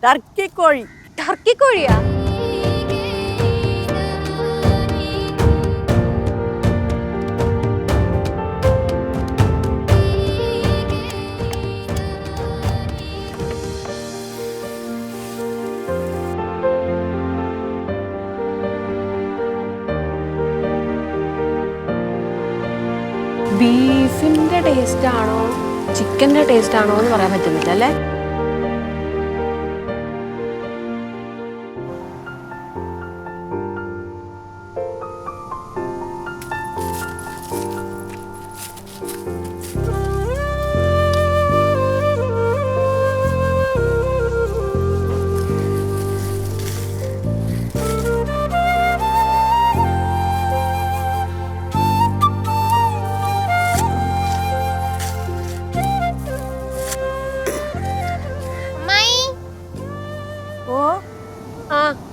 Turkey കോഴി. Turkey കോഴിയാ? ബീഫിന്റെ taste ആണോ ചിക്കന്റെ ടേസ്റ്റ് ആണോ എന്ന് പറയാൻ പറ്റുന്നില്ല അല്ലേ?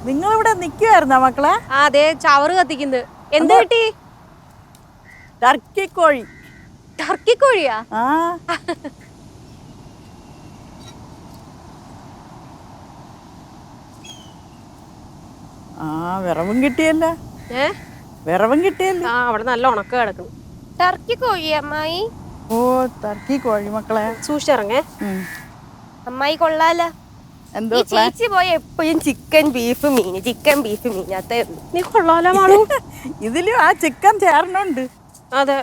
നിങ്ങളിവിടെ നിൽക്കുവായിരുന്നോ മക്കളെ? അതെ, ചവറ് കത്തിക്കുന്നത്. എന്ത് കിട്ടി? ടർക്കി കോഴി. ടർക്കി കോഴിയാ? വിറവും കിട്ടിയല്ല. വിറവും കിട്ടിയല്ല. അവിടെ നല്ല ഉണക്ക കിടക്കുന്നു. ടർക്കി കോഴി അമ്മായി. ഓ, ടർക്കി കോഴി മക്കളെ. സൂക്ഷിച്ചിറങ്ങേ. അമ്മായി കൊള്ളാല. ചേച്ചി പോയ എപ്പോഴും ചിക്കൻ ബീഫ് മീൻ അത്തേ. നീ കൊള്ളാലോ മാളു. ഇതിലും ആ ചിക്കൻ ചേർന്നുണ്ട്. അതെ.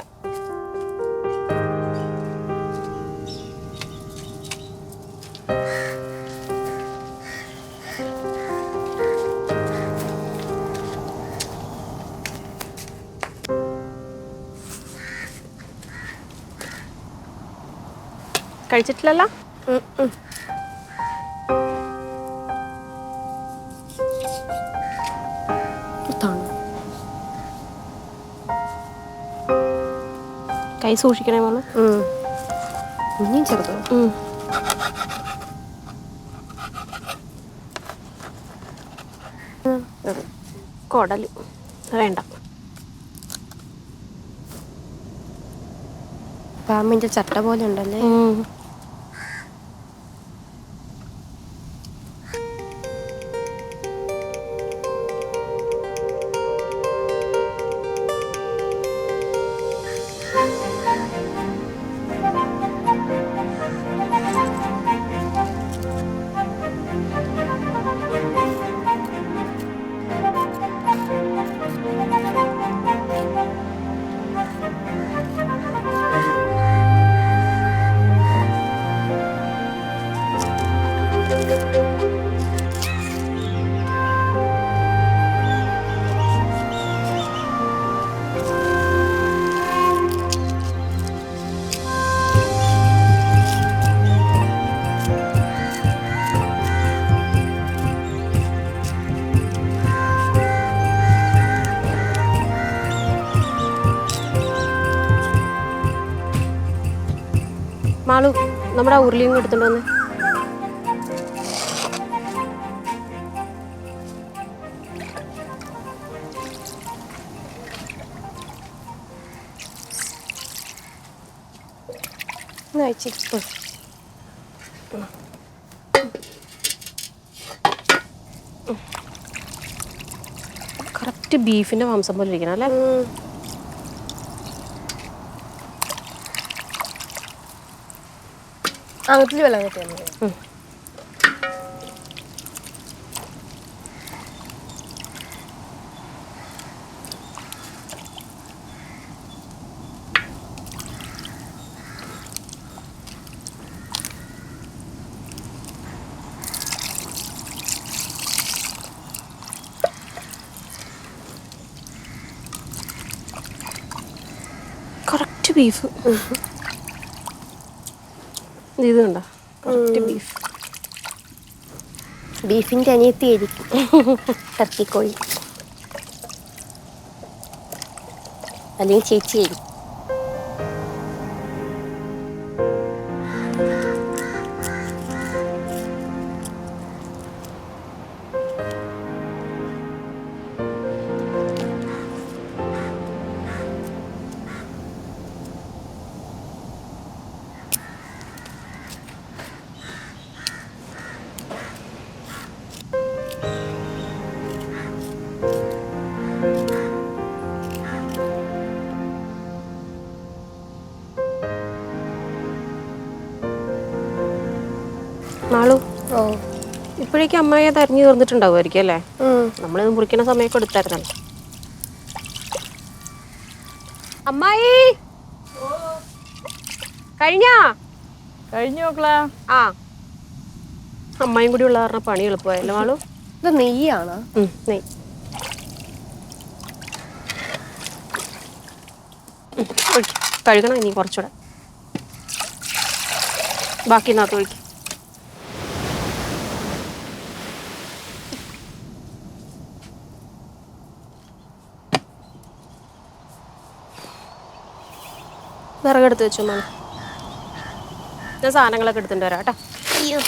കഴിച്ചിട്ടില്ലല്ലോ? കൈ സൂക്ഷിക്കണേ മോള്. ഇനിയും ചെറുതോ? കൊടല് വേണ്ട. പാമ്പിന്റെ ചട്ട പോലെ ഉണ്ടല്ലേ. മാളു, നമ്മുടെ ഉരുളിയും എടുത്തോണ്ട് വന്ന്. കറക്റ്റ് ബീഫിന്റെ മാംസം പോലെ ഇരിക്കണം അല്ലേ? അങ്ങനത്തെ വെള്ളം കിട്ടിയാൽ കറക്റ്റ് ബീഫ്. ഇത് കണ്ടോ? Correct beef. ബീഫിന്റെ അനിയത്തിയായിരിക്കും ടർക്കി കോഴി, അല്ലെങ്കിൽ ചേച്ചിയായിരിക്കും. ഇപ്പോഴേക്കും അമ്മയെ തരിഞ്ഞു തീർന്നിട്ടുണ്ടാവുമായിരിക്കും അല്ലേ? നമ്മളിത് മുറിക്കുന്ന സമയമൊക്കെ എടുത്തായിരുന്നല്ലോ. അമ്മായി കഴിഞ്ഞോ മക്കളെ? ആ, അമ്മായും കൂടി ഉള്ള കാരണം പണി എളുപ്പമായല്ലോ മാളു. ഇത് നെയ്യാണോ? നെയ്യ് കഴുകണം ഇനി കുറച്ചുകൂടെ. ബാക്കി നാത്ത് ഒഴിക്കും. വിറകെടുത്ത് വെച്ചു മാളു. ഞാൻ സാധനങ്ങളൊക്കെ എടുത്തിട്ട് വരാം കേട്ടോ. അയ്യോ,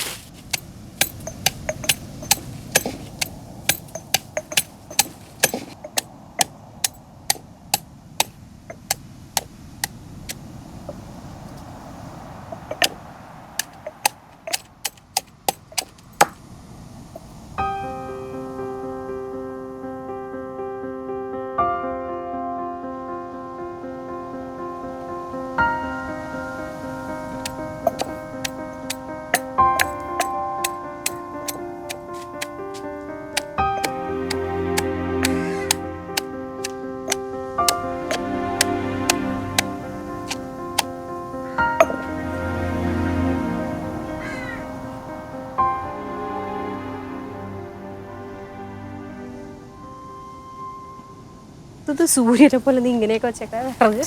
ഇത് സൂര്യനെ പോലെ നീ ഇങ്ങനെയൊക്കെ വെച്ചേക്കാ വിറക്.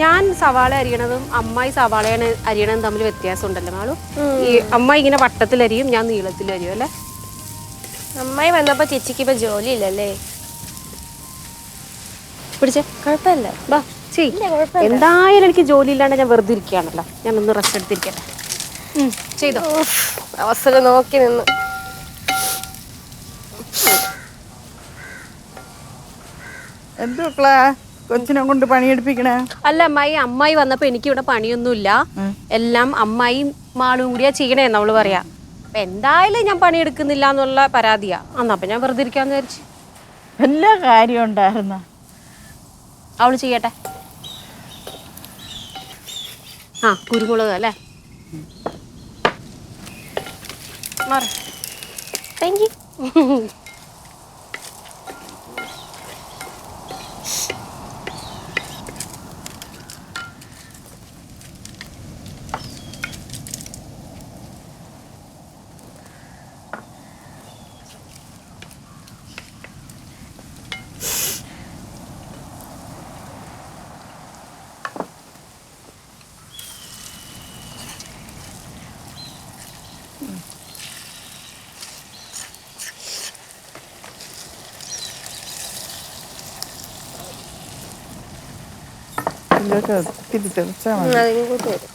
ഞാൻ സവാള അരിയണതും അമ്മായി സവാള അരിയണതും തമ്മിൽ വ്യത്യാസം ഉണ്ടല്ലോ മാളു. ഈ അമ്മായി ഇങ്ങനെ വട്ടത്തിലരിയും, ഞാൻ നീളത്തിലരിയും അല്ലേ? അമ്മായി വന്നപ്പോ ചേച്ചിക്ക് ഇപ്പൊ ജോലി ഇല്ലല്ലേ? പിടിച്ചേ. കുഴപ്പമില്ല, ബാ ചെയ്യ്. എന്തായാലും എനിക്ക് ജോലി ഇല്ലാണ്ട് ഞാൻ വെറുതെ ഇരിക്കുകയാണല്ലോ. ഞാൻ ഒന്ന് റെസ്റ്റ് എടുത്തിരിക്കട്ടെ. ചെയ്തോ. അവസരം നോക്കി നിന്ന്. എന്ത് മക്കളെ കൊച്ചിനെ കൊണ്ട് പണിയെടുപ്പിക്കണേ? അല്ല അമ്മായി വന്നപ്പോ എനിക്ക് ഇവിടെ പണിയൊന്നുമില്ല, എല്ലാം അമ്മായിയും മാളും കൂടിയാ ചെയ്യണേ നമ്മള് പറയാ. അപ്പൊ എന്തായാലും ഞാൻ പണിയെടുക്കുന്നില്ല എന്നുള്ള പരാതിയാ. അപ്പൊ ഞാൻ വെറുതെ ഇരിക്കാന്ന് വിചാരിച്ചു. എല്ലാ കാര്യം ഉണ്ടായിരുന്ന അവള് ചെയ്യട്ടെ. ആ, കുരുമുളക് അല്ലേ? മാറി. Thank you. ഒത്തിരി തെളിച്ചാൽ മതി. അതിങ്ങോട്ട് വരും.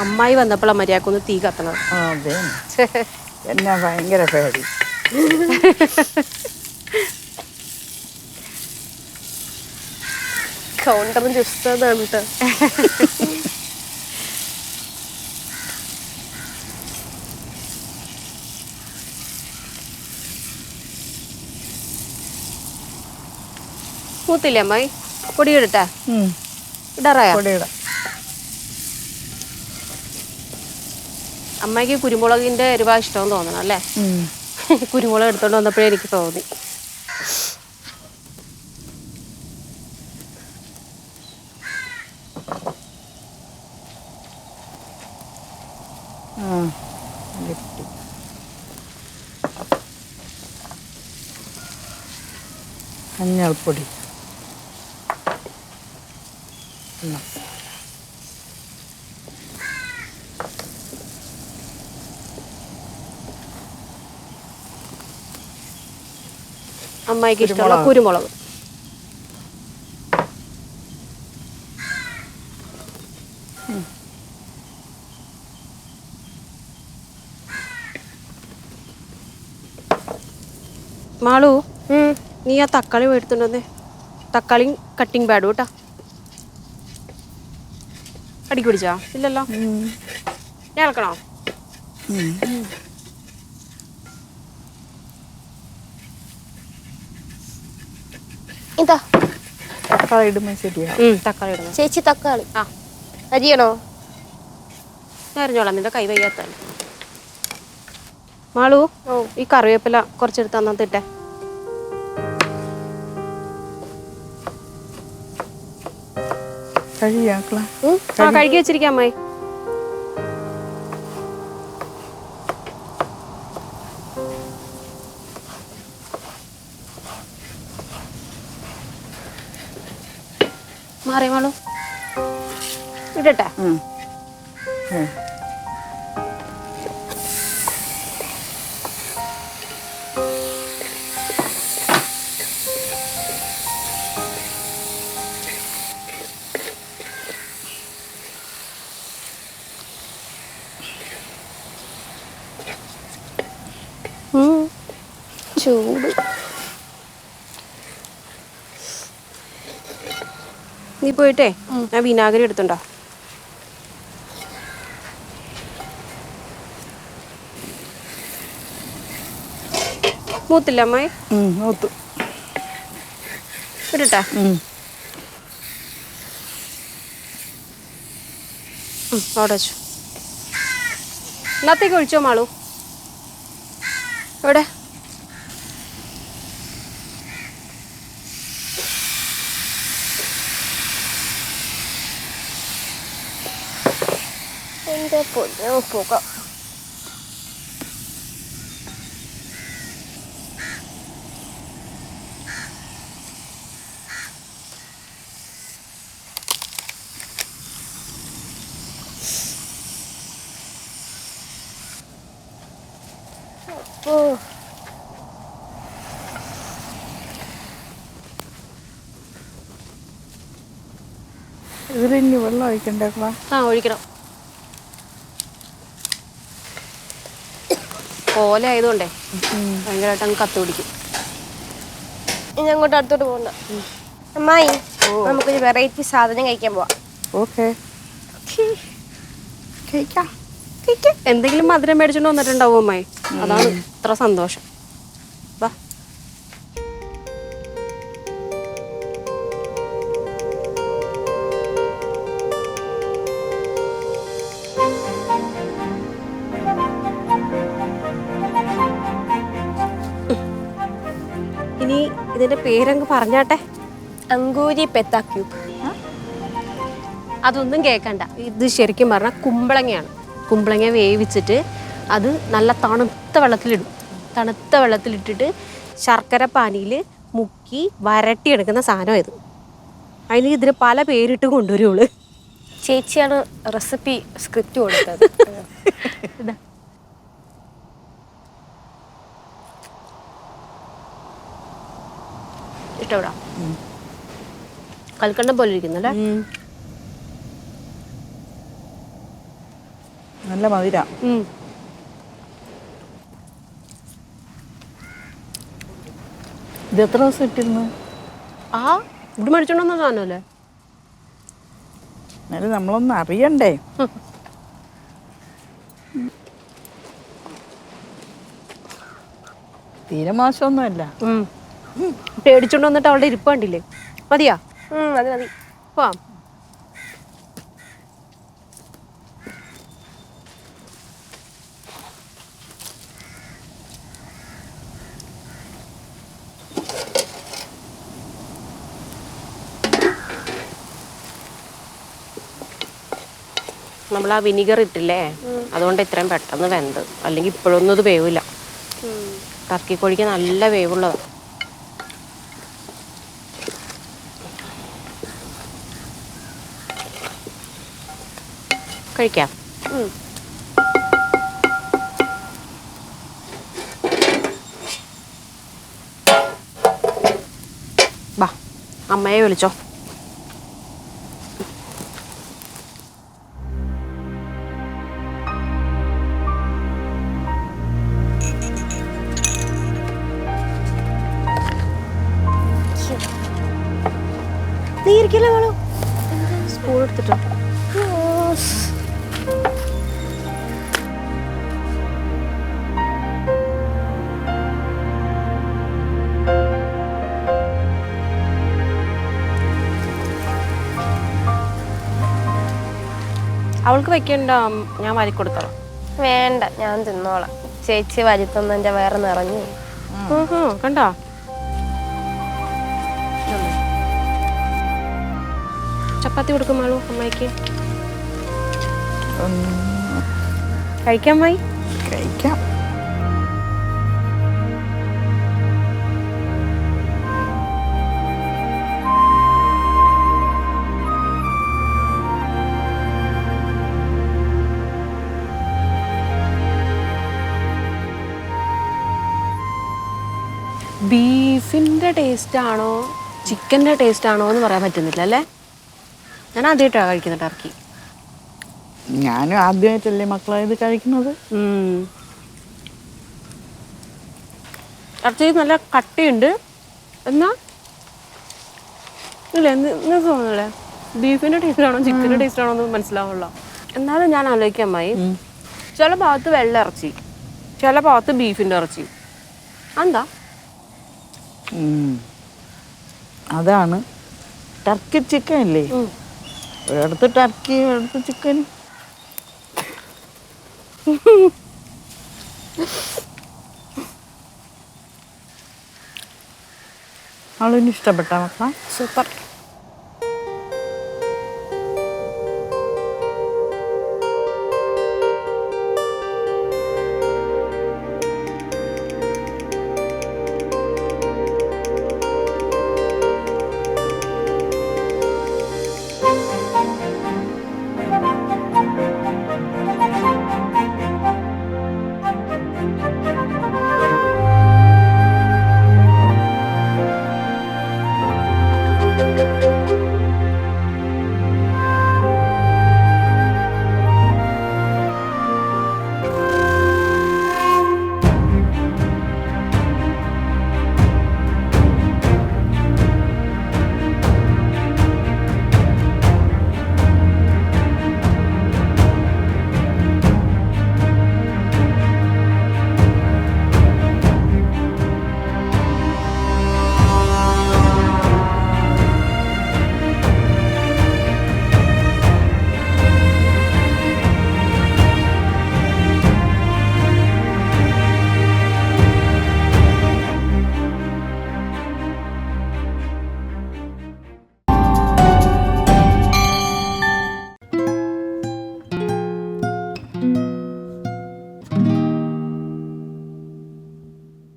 അമ്മായി വന്നപ്പോഴാണ് മര്യാദക്കൊന്ന് തീ കത്തണത്. അതെ, എന്നാ ഭയങ്കര പേടി. കൗണ്ടറും ചുസ്താണ് കേട്ടോ. മൂത്തില്ലേ അമ്മായി? പൊടിയിടട്ടെ? ഇടാറായ? പൊടിയിടാം. അമ്മയ്ക്ക് കുരുമുളകിന്റെ എരിവാ ഇഷ്ടം തോന്നണം അല്ലേ? കുരുമുളക് എടുത്തോണ്ട് വന്നപ്പോഴേ എനിക്ക് തോന്നി. ആ കിട്ടി. മഞ്ഞൾപ്പൊടി. അമ്മായിക്ക് ഇഷ്ടമുള്ള കുരുമുളക്. മാളു, നീ ആ തക്കാളി മേടിച്ചിട്ടുണ്ടോന്നേ? തക്കാളി കട്ടിങ് പാഡ് കേട്ടാ. അടിക്ക് പിടിച്ചാ? ഇല്ലല്ലോ. ഞാൻ ഇളക്കണോ? ഇതാ തക്കാളി ഇടുമ്പോൾ ശരിയാ. തക്കാളി ഇടുന്നു. ചേച്ചി തക്കാളി അരിയണോ? ഞാൻ അറിഞ്ഞോളാം, നിന്റെ കൈ വയ്യാത്ത. മാളു, ഈ കറിവേപ്പില കുറച്ചെടുത്ത് തന്നിട്ടെ. കഴുകി വെച്ചിരിക്കാം അമ്മായി. മാറി മാളു, ഇടട്ടെ. ചൂട്. നീ പോയിട്ടേ ഞാൻ വിനാഗിരി എടുത്തുണ്ടോ? മൂത്തില്ല അമ്മായി? മൂത്തു. ഇടട്ടെ? അവിടെ വെച്ചു. ഇന്നത്തേക്ക് ഒഴിച്ചോ മാളു? എവിടെ? എൻ്റെ പൊന്നോ പോകാം. ഇതിലിനി വെള്ളം ഒഴിക്കണ്ടേ? ഒഴിക്കണം. ഓല ആയതുകൊണ്ടേ ഭയങ്കരമായിട്ട് അങ്ങ് കത്ത് പിടിക്കും. ഇനി അങ്ങോട്ട് അടുത്തോട്ട് പോകണ്ട. അമ്മായി, നമുക്കൊരു വെറൈറ്റി സാധനം കഴിക്കാൻ പോവാം. ഓക്കെ, കഴിക്കാം. എന്തെങ്കിലും മധുരം മേടിച്ചോണ്ട് വന്നിട്ടുണ്ടാവും അമ്മായി, അതാണ് ഇത്ര സന്തോഷം. വാ. ഇനി ഇതിന്റെ പേരങ്ങ് പറഞ്ഞാട്ടെ. അങ്കൂരി പെത്ത ക്യൂബ്. അതൊന്നും കേൾക്കണ്ട. ഇത് ശരിക്കും പറഞ്ഞാൽ കുമ്പളങ്ങയാണ്. കുമ്പളങ്ങ വേവിച്ചിട്ട് അത് നല്ല തണുത്ത വെള്ളത്തിലിടും. തണുത്ത വെള്ളത്തിലിട്ടിട്ട് ശർക്കര പാനിയിൽ മുക്കി വരട്ടിയെടുക്കുന്ന സാധനം ഇത്. അതിന് ഇതിന് പല പേരിട്ട് കൊണ്ടുവരുള്ളൂ. ചേച്ചിയാണ് റെസിപ്പി സ്ക്രിപ്റ്റ് കൊടുത്തത്. ഇതാ ഇഷ്ടപ്പെടാ? കൽക്കണ്ടം പോലെ ഇരിക്കുന്നല്ലേ? നല്ല മധുര. ഇത് എത്ര ദിവസം ഇട്ടിരുന്നു? ഇവിടെ മേടിച്ചോണ്ടെന്ന സാധനമല്ലേ? എന്നാലും നമ്മളൊന്നും അറിയണ്ടേ. തീരെ മോശമൊന്നുമല്ല. പേടിച്ചോണ്ട് വന്നിട്ട് അവളുടെ ഇരിപ്പ് കണ്ടില്ലേ? മതിയാ? മതി മതി. പോവാം. നമ്മൾ ആ വിനിഗർ ഇട്ടില്ലേ അതുകൊണ്ട് ഇത്രയും പെട്ടെന്ന് വെന്ത്. അല്ലെങ്കിൽ ഇപ്പോഴൊന്നും ഇത് വേവില്ല. ടർക്കി കോഴിക്ക് നല്ല വേവുള്ളതാണ്. കഴിക്കാം. ബാ, അമ്മയെ വിളിച്ചോ. നീ ഇരിക്കില്ല മോളൂ. സ്പൂൺ എടുത്തിട്ടോ. അവൾക്ക് വെക്കണ്ട, ഞാൻ വാരി കൊടുത്തോളാം. വേണ്ട, ഞാൻ തിന്നോളാം. ചേച്ചി വരുത്തുന്നതിന്റെ വേറെ നിറഞ്ഞു. കണ്ടോ? ചപ്പാത്തി കൊടുക്കും മാളു അമ്മയ്ക്ക്. കഴിക്കാൻ മായി. കഴിക്കാം. ബീഫിൻ്റെ ടേസ്റ്റ് ആണോ ചിക്കൻ്റെ ടേസ്റ്റ് ആണോ എന്ന് പറയാൻ പറ്റുന്നില്ല അല്ലേ. ഞാൻ ആദ്യമായിട്ടാണ് കഴിക്കുന്നത് ടർക്കി. ഞാനും ആദ്യമായിട്ടല്ലേ മക്കളെ ഇത് കഴിക്കുന്നത്. ഇറച്ചി നല്ല കട്ടിയുണ്ട്. എന്നാ ഇല്ല എന്ന് തോന്നുന്നില്ലേ ബീഫിൻ്റെ ടേസ്റ്റ് ആണോ ചിക്കൻ്റെ ടേസ്റ്റ് ആണോ എന്ന് മനസ്സിലാവുള്ള. എന്നാലും ഞാൻ ആലോചിക്കാൻ അമ്മായി, ചില ഭാഗത്ത് വെള്ള ഇറച്ചി, ചില ഭാഗത്ത് ബീഫിൻ്റെ ഇറച്ചി. എന്താ? അതാണ് ടർക്കി ചിക്കൻ ഇല്ലേ, ഒരിടത്ത് ടർക്കി ഒരിടത്ത് ചിക്കൻ. അവളിന് ഇഷ്ടപ്പെട്ട മക്കള? സൂപ്പർ.